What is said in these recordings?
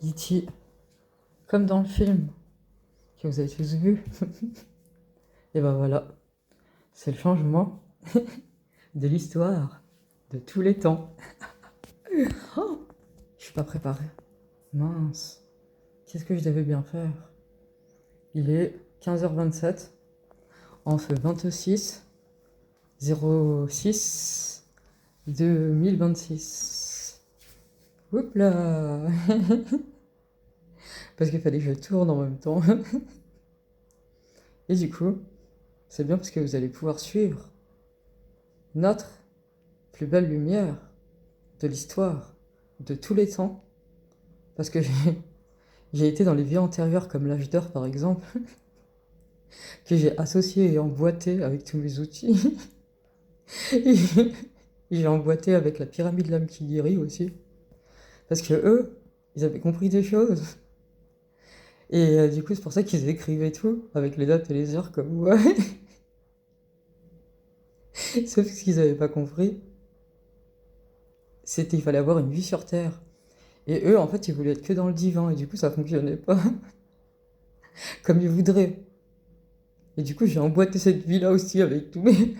E.T., comme dans le film que vous avez tous vu. Et ben voilà, c'est le changement de l'histoire de tous les temps. Oh, je suis pas préparée. Mince, qu'est-ce que je devais bien faire? Il est 15h27, en feu 26 06 2026. Oups là. Parce qu'il fallait que je tourne en même temps. Et du coup, c'est bien parce que vous allez pouvoir suivre notre plus belle lumière de l'histoire de tous les temps. Parce que j'ai été dans les vies antérieures comme l'âge d'or par exemple, que j'ai associé et emboîté avec tous mes outils. Et j'ai emboîté avec la pyramide lame qui guérit aussi. Parce que eux, ils avaient compris des choses. Et du coup, c'est pour ça qu'ils écrivaient tout, avec les dates et les heures comme moi. Sauf que ce qu'ils n'avaient pas compris, c'était qu'il fallait avoir une vie sur Terre. Et eux, en fait, ils voulaient être que dans le divin, et du coup, ça fonctionnait pas comme ils voudraient. Et du coup, j'ai emboîté cette vie-là aussi avec tous mes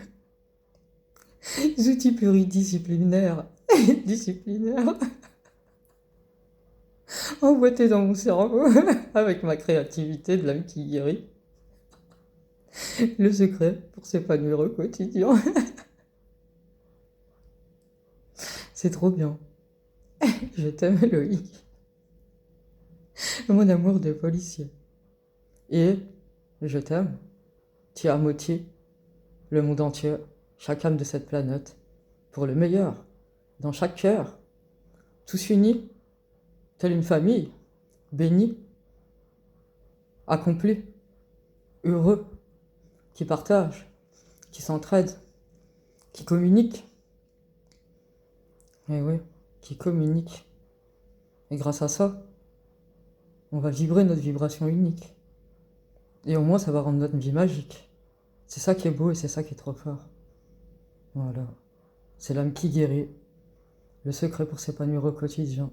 outils pluridisciplinaires. Disciplinaires. Emboîtés dans mon cerveau, avec ma créativité de l'âme qui guérit. Le secret pour s'épanouir au quotidien. C'est trop bien. Je t'aime, Loïc. Mon amour de policier. Et je t'aime, tu as motivé le monde entier, chaque âme de cette planète, pour le meilleur, dans chaque cœur, tous unis, telle une famille, bénie, accomplie, heureux, qui partage, qui s'entraide, qui communique. Et oui, qui communique. Et grâce à ça, on va vibrer notre vibration unique. Et au moins, ça va rendre notre vie magique. C'est ça qui est beau et c'est ça qui est trop fort. Voilà. C'est l'âme qui guérit. Le secret pour s'épanouir au quotidien.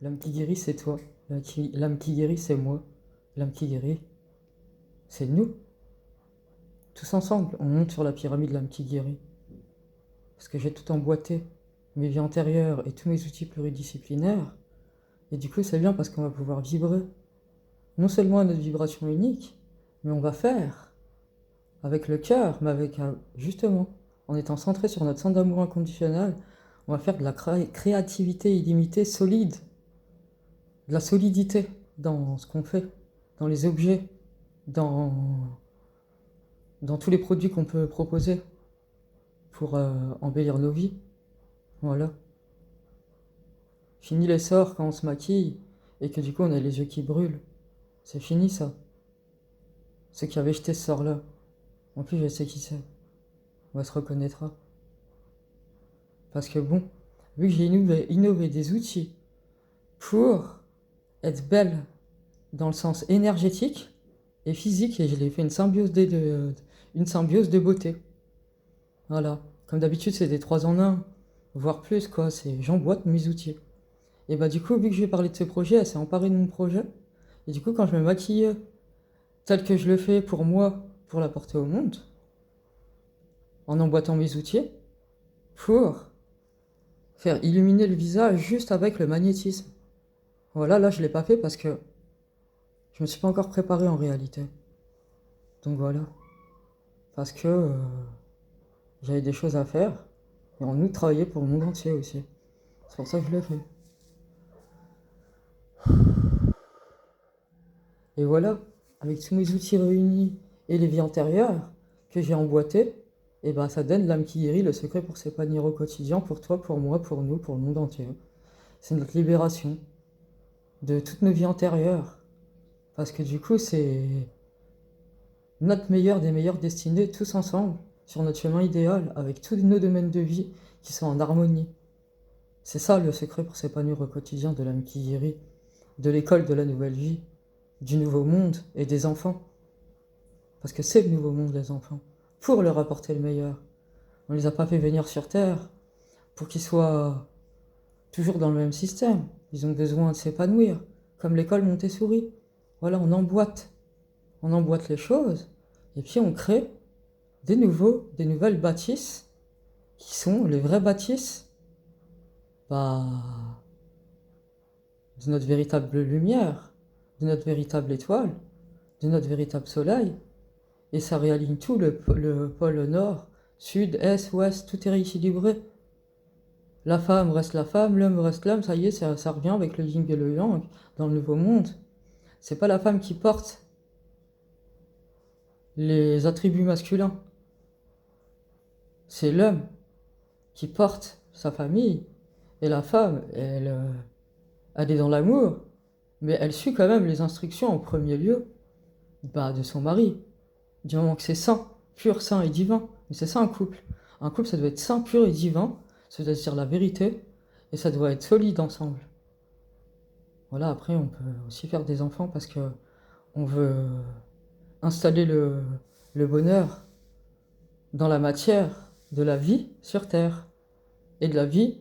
L'âme qui guérit, c'est toi. L'âme qui guérit, c'est moi. L'âme qui guérit, c'est nous. Tous ensemble, on monte sur la pyramide l'âme qui guérit. Parce que j'ai tout emboîté. Mes vies antérieures et tous mes outils pluridisciplinaires. Et du coup, c'est bien parce qu'on va pouvoir vibrer. Non seulement à notre vibration unique, mais on va faire avec le cœur, mais avec justement, en étant centré sur notre centre d'amour inconditionnel, on va faire de la créativité illimitée, solide, de la solidité dans ce qu'on fait, dans les objets, dans, dans tous les produits qu'on peut proposer pour embellir nos vies. Voilà. Fini les sorts quand on se maquille et que du coup on a les yeux qui brûlent. C'est fini ça. Ceux qui avaient jeté ce sort-là. En plus, je sais qui c'est. On se reconnaîtra. Parce que bon, vu que j'ai innové des outils pour être belle dans le sens énergétique et physique, et je l'ai fait une symbiose de beauté. Voilà. Comme d'habitude, c'est des 3 en 1, voire plus, quoi. J'emboîte mes outils. Et bah, du coup, vu que je lui ai parlé de ce projet, elle s'est emparée de mon projet. Et du coup, quand je me maquille tel que je le fais pour moi, pour la porter au monde, en emboîtant mes outils, pour faire illuminer le visage juste avec le magnétisme. Voilà, là, je l'ai pas fait parce que je me suis pas encore préparé en réalité. Donc voilà. Parce que j'avais des choses à faire. Et en nous, travailler pour le monde entier aussi. C'est pour ça que je l'ai fait. Et voilà, avec tous mes outils réunis et les vies antérieures que j'ai emboîtées, et ben ça donne l'âme qui guérit, le secret pour s'épanouir au quotidien, pour toi, pour moi, pour nous, pour le monde entier. C'est notre libération de toutes nos vies antérieures. Parce que du coup, c'est notre meilleur des meilleures destinées, tous ensemble, sur notre chemin idéal, avec tous nos domaines de vie qui sont en harmonie. C'est ça le secret pour s'épanouir au quotidien de l'âme qui guérit, de l'école de la nouvelle vie, du nouveau monde et des enfants. Parce que c'est le nouveau monde, les enfants, pour leur apporter le meilleur. On les a pas fait venir sur Terre pour qu'ils soient toujours dans le même système. Ils ont besoin de s'épanouir, comme l'école Montessori. Voilà, on emboîte les choses, et puis on crée des nouvelles bâtisses, qui sont les vraies bâtisses, bah, de notre véritable lumière, de notre véritable étoile, de notre véritable soleil, et ça réaligne tout le pôle nord, sud, est, ouest, tout est rééquilibré. La femme reste la femme, l'homme reste l'homme, ça y est, ça revient avec le yin et le yang dans le nouveau monde. C'est pas la femme qui porte les attributs masculins, c'est l'homme qui porte sa famille, et la femme, elle est dans l'amour, mais elle suit quand même les instructions en premier lieu de son mari, du moment que c'est saint, pur, saint et divin. Mais c'est ça un couple. Un couple, ça doit être saint, pur et divin, ça doit dire la vérité, et ça doit être solide ensemble. Voilà, après on peut aussi faire des enfants parce que on veut installer le bonheur dans la matière de la vie sur Terre et de la vie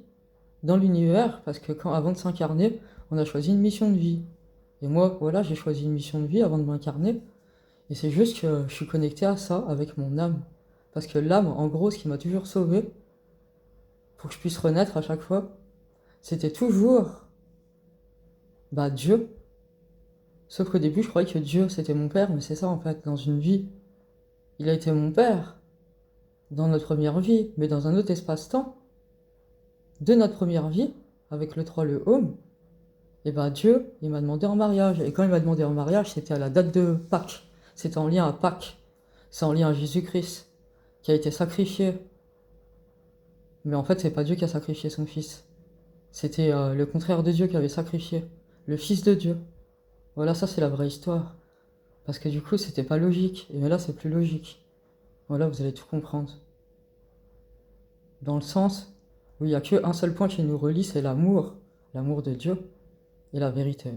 dans l'univers, parce que avant de s'incarner, on a choisi une mission de vie. Et moi, voilà, j'ai choisi une mission de vie avant de m'incarner, et c'est juste que je suis connecté à ça avec mon âme. Parce que l'âme, en gros, ce qui m'a toujours sauvé, pour que je puisse renaître à chaque fois, c'était toujours Dieu. Sauf qu'au début, je croyais que Dieu, c'était mon père, mais c'est ça en fait, dans une vie. Il a été mon père, dans notre première vie, mais dans un autre espace-temps, de notre première vie, avec le 3, le Home, et Dieu, il m'a demandé en mariage. Et quand il m'a demandé en mariage, c'était à la date de Pâques. C'était en lien à Pâques. C'est en lien à Jésus-Christ, qui a été sacrifié. Mais en fait, c'est pas Dieu qui a sacrifié son fils. C'était le contraire de Dieu qui avait sacrifié. Le fils de Dieu. Voilà, ça c'est la vraie histoire. Parce que du coup, c'était pas logique. Et là, c'est plus logique. Voilà, vous allez tout comprendre. Dans le sens où il n'y a qu'un seul point qui nous relie, c'est l'amour. L'amour de Dieu et la vérité.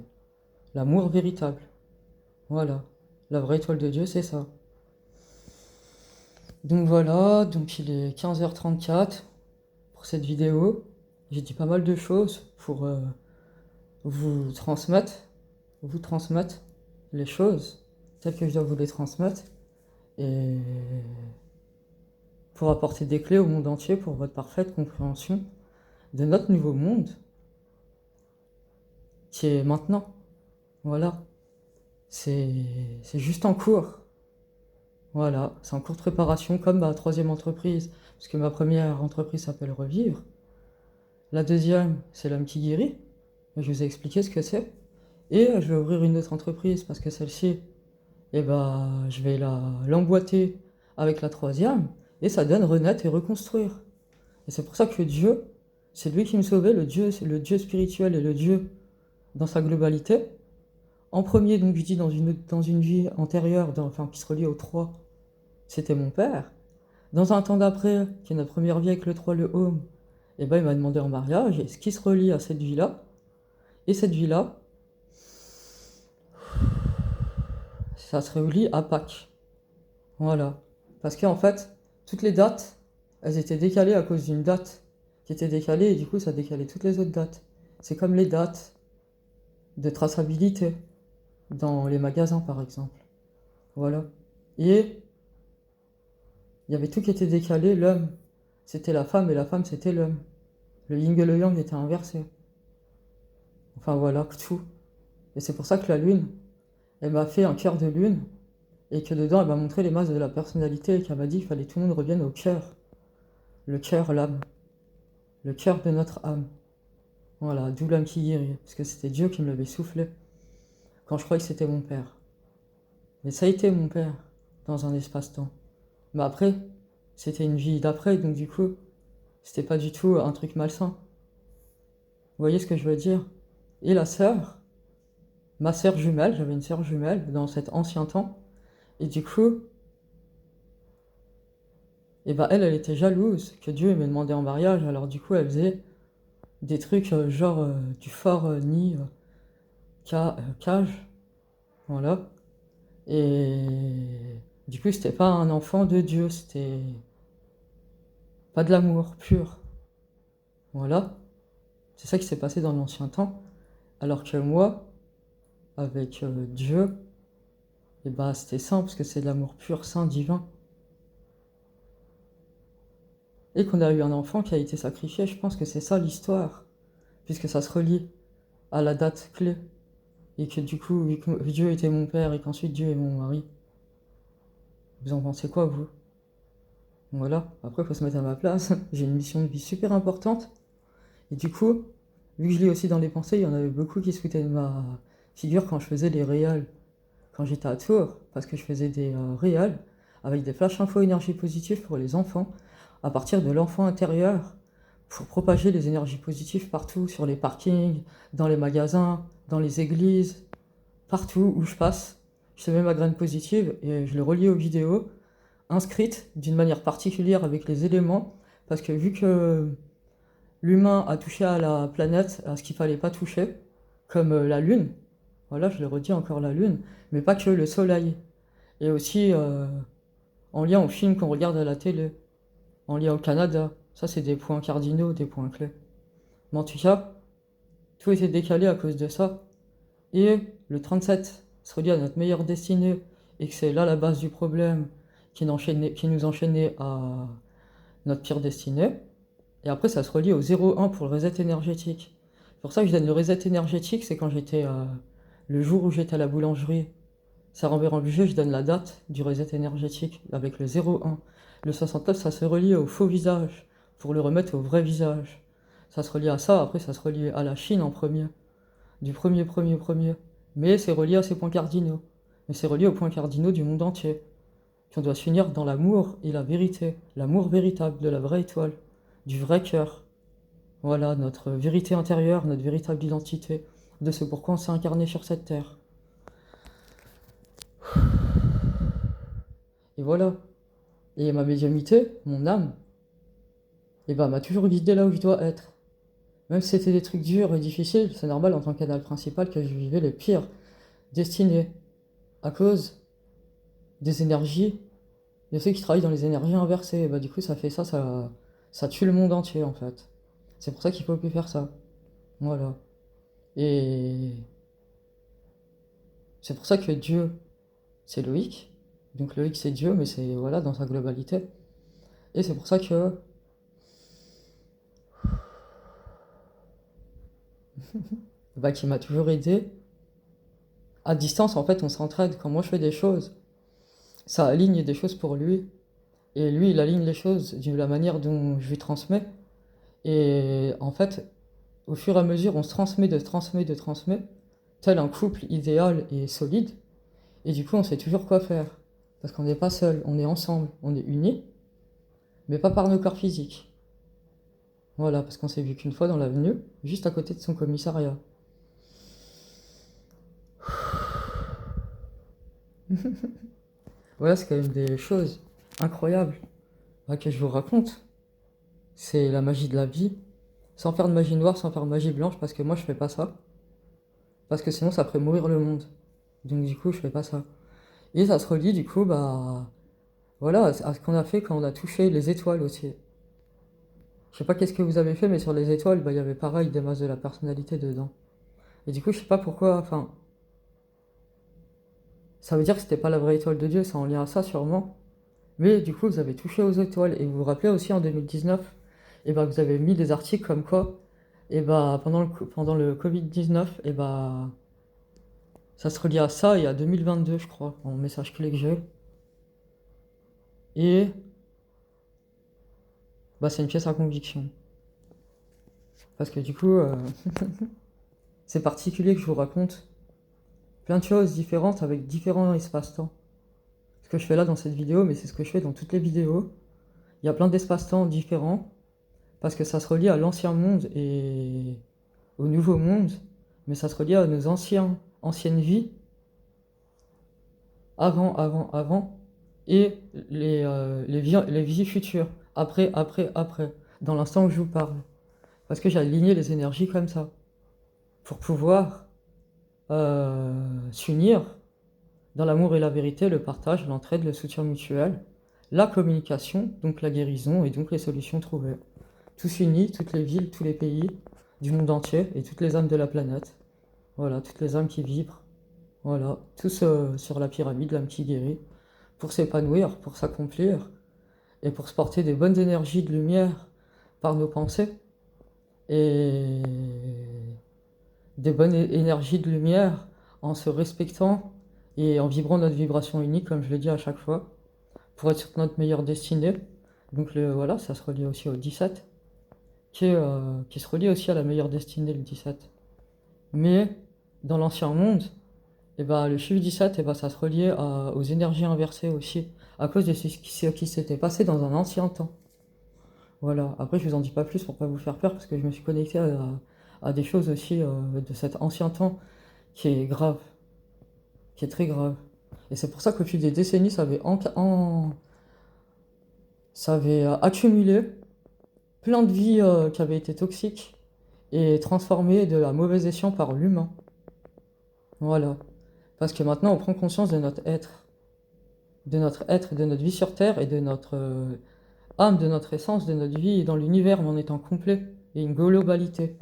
L'amour véritable. Voilà. La vraie étoile de Dieu, c'est ça. Donc voilà, donc il est 15h34 pour cette vidéo. J'ai dit pas mal de choses pour vous transmettre les choses telles que je dois vous les transmettre et pour apporter des clés au monde entier pour votre parfaite compréhension de notre nouveau monde qui est maintenant. Voilà. C'est juste en cours. Voilà, c'est en cours de préparation comme ma troisième entreprise, parce que ma première entreprise s'appelle Revivre. La deuxième, c'est l'homme qui guérit. Je vous ai expliqué ce que c'est. Et je vais ouvrir une autre entreprise parce que celle-ci, je vais l'emboîter avec la troisième et ça donne renaître et reconstruire. Et c'est pour ça que Dieu, c'est lui qui me sauvait, le Dieu spirituel et le Dieu dans sa globalité. En premier, donc je dis dans une vie antérieure, qui se relie au 3, c'était mon père. Dans un temps d'après, qui est notre première vie avec le 3, le Home, il m'a demandé en mariage, et ce qui se relie à cette vie-là, et cette vie-là, ça se relie à Pâques. Voilà. Parce qu'en fait, toutes les dates, elles étaient décalées à cause d'une date qui était décalée, et du coup, ça décalait toutes les autres dates. C'est comme les dates de traçabilité dans les magasins, par exemple. Voilà. Et il y avait tout qui était décalé. L'homme, c'était la femme, et la femme, c'était l'homme. Le yin et le yang étaient inversés. Enfin voilà, tout. Et c'est pour ça que la lune, elle m'a fait un cœur de lune, et que dedans, elle m'a montré les masses de la personnalité, et qu'elle m'a dit qu'il fallait que tout le monde revienne au cœur. Le cœur, l'âme. Le cœur de notre âme. Voilà, d'où l'âme qui guérit. Parce que c'était Dieu qui me l'avait soufflé, quand je croyais que c'était mon père. Mais ça a été mon père, dans un espace-temps. Mais après, c'était une vie d'après, donc du coup, c'était pas du tout un truc malsain. Vous voyez ce que je veux dire? Et la sœur, ma sœur jumelle, j'avais une sœur jumelle dans cet ancien temps, et du coup, elle était jalouse que Dieu m'ait demandé en mariage, alors du coup, elle faisait des trucs genre du fort nid, cage, voilà. Et du coup, c'était pas un enfant de Dieu, c'était pas de l'amour pur. Voilà. C'est ça qui s'est passé dans l'ancien temps. Alors que moi, avec Dieu, et bah c'était saint parce que c'est de l'amour pur, saint, divin. Et qu'on a eu un enfant qui a été sacrifié, je pense que c'est ça l'histoire. Puisque ça se relie à la date clé. Et que du coup, vu que Dieu était mon père et qu'ensuite Dieu est mon mari. Vous en pensez quoi, vous? Voilà, après il faut se mettre à ma place. J'ai une mission de vie super importante. Et du coup, vu que je lis aussi dans les pensées, il y en avait beaucoup qui se foutaient de ma figure quand je faisais les réals. Quand j'étais à Tours, parce que je faisais des réals avec des flash info énergie positive pour les enfants, à partir de l'enfant intérieur, pour propager les énergies positives partout, sur les parkings, dans les magasins, dans les églises, partout où je passe. Je te mets ma graine positive et je le relie aux vidéos, inscrites d'une manière particulière avec les éléments, parce que vu que l'humain a touché à la planète, à ce qu'il fallait pas toucher, comme la Lune, voilà, je le redis encore la Lune, mais pas que le Soleil, et aussi en lien aux films qu'on regarde à la télé, en lien au Canada, ça c'est des points cardinaux, des points clés. Mais en tout cas, tout était décalé à cause de ça, et le 37 se relie à notre meilleure destinée, et que c'est là la base du problème qui nous enchaînait à notre pire destinée. Et après, ça se relie au 0,1 pour le reset énergétique. C'est pour ça que je donne le reset énergétique, c'est quand j'étais le jour où j'étais à la boulangerie. Ça renverra le jeu, je donne la date du reset énergétique avec le 0,1. Le 69, ça se relie au faux visage pour le remettre au vrai visage. Ça se relie à ça, après ça se relie à la Chine en premier. Du premier. Mais c'est relié à ces points cardinaux. Mais c'est relié aux points cardinaux du monde entier. Qu'on doit s'unir dans l'amour et la vérité. L'amour véritable de la vraie étoile. Du vrai cœur. Voilà, notre vérité intérieure, notre véritable identité, de ce pourquoi on s'est incarné sur cette terre. Et voilà. Et ma médiumnité, mon âme, et bah, m'a toujours guidé là où je dois être. Même si c'était des trucs durs et difficiles, c'est normal en tant que canal principal que je vivais les pires destinées. À cause des énergies, de ceux qui travaillent dans les énergies inversées. Et bah, du coup, ça fait ça tue le monde entier en fait. C'est pour ça qu'il faut plus faire ça. Voilà. Et c'est pour ça que Dieu, c'est Loïc. Donc Loïc, c'est Dieu, mais c'est voilà dans sa globalité. Et c'est pour ça que bah, qui m'a toujours aidé. À distance, en fait, on s'entraide. Quand moi je fais des choses, ça aligne des choses pour lui. Et lui, il aligne les choses de la manière dont je lui transmets. Et en fait, au fur et à mesure, on se transmet, tel un couple idéal et solide. Et du coup, on sait toujours quoi faire. Parce qu'on n'est pas seul, on est ensemble, on est unis, mais pas par nos corps physiques. Voilà, parce qu'on s'est vu qu'une fois dans l'avenue, juste à côté de son commissariat. Voilà, c'est quand même des choses incroyables que je vous raconte. C'est la magie de la vie, sans faire de magie noire, sans faire de magie blanche, parce que moi je fais pas ça. Parce que sinon ça ferait mourir le monde. Donc du coup je fais pas ça. Et ça se relie du coup bah voilà à ce qu'on a fait quand on a touché les étoiles aussi. Je sais pas qu'est-ce que vous avez fait, mais sur les étoiles, bah il y avait pareil des masses de la personnalité dedans. Et du coup je sais pas pourquoi, enfin. Ça veut dire que c'était pas la vraie étoile de Dieu, c'est en lien à ça sûrement. Mais du coup, vous avez touché aux étoiles. Et vous vous rappelez aussi en 2019, et ben, vous avez mis des articles comme quoi, et ben, pendant le Covid-19, et ben, ça se relie à ça et à 2022, je crois, en message clé que j'ai. Et bah, c'est une pièce à conviction. Parce que du coup, c'est particulier que je vous raconte plein de choses différentes avec différents espaces-temps. Ce que je fais là dans cette vidéo, mais c'est ce que je fais dans toutes les vidéos. Il y a plein d'espaces-temps différents. Parce que ça se relie à l'ancien monde et au nouveau monde, mais ça se relie à nos anciennes vies, avant, et les vies futures, après, dans l'instant où je vous parle. Parce que j'ai aligné les énergies comme ça, pour pouvoir s'unir dans l'amour et la vérité, le partage, l'entraide, le soutien mutuel, la communication, donc la guérison, et donc les solutions trouvées. Tous unis, toutes les villes, tous les pays, du monde entier et toutes les âmes de la planète. Voilà, toutes les âmes qui vibrent. Voilà, tous sur la pyramide, l'âme qui guérit, pour s'épanouir, pour s'accomplir et pour se porter des bonnes énergies de lumière par nos pensées et des bonnes énergies de lumière en se respectant et en vibrant notre vibration unique, comme je le dis à chaque fois, pour être sur notre meilleure destinée. Donc voilà, ça se relie aussi au 17, qui se relie aussi à la meilleure destinée, le 17. Mais dans l'ancien monde, et ben, le chiffre 17, et ben, ça se reliait aux énergies inversées aussi, à cause de ce qui s'était passé dans un ancien temps. Voilà, après je vous en dis pas plus pour pas vous faire peur, parce que je me suis connecté à des choses aussi de cet ancien temps qui est grave, qui est très grave. Et c'est pour ça qu'au fil des décennies, ça avait accumulé plein de vies qui avaient été toxiques et transformées de la mauvaise escient par l'humain. Voilà. Parce que maintenant, on prend conscience de notre être, de notre vie sur Terre et de notre âme, de notre essence, de notre vie dans l'univers, mais en étant complet et une globalité.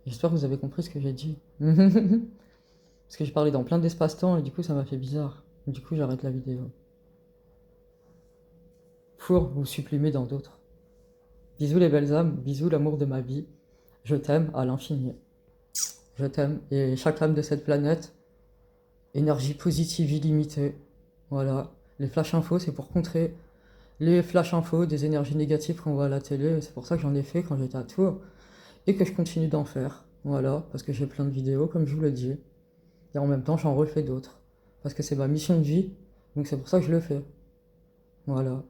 J'espère que vous avez compris ce que j'ai dit. Parce que j'ai parlé dans plein d'espace-temps et du coup, ça m'a fait bizarre. Du coup, j'arrête la vidéo. Pour vous supprimer dans d'autres. Bisous les belles âmes, bisous l'amour de ma vie. Je t'aime à l'infini. Je t'aime. Et chaque âme de cette planète, énergie positive illimitée. Voilà. Les flash infos, c'est pour contrer les flash infos des énergies négatives qu'on voit à la télé. C'est pour ça que j'en ai fait quand j'étais à Tours. Et que je continue d'en faire. Voilà. Parce que j'ai plein de vidéos, comme je vous le dis. Et en même temps, j'en refais d'autres. Parce que c'est ma mission de vie. Donc c'est pour ça que je le fais. Voilà.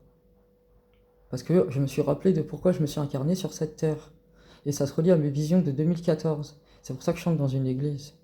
Parce que je me suis rappelé de pourquoi je me suis incarné sur cette terre. Et ça se relie à mes visions de 2014. C'est pour ça que je chante dans une église.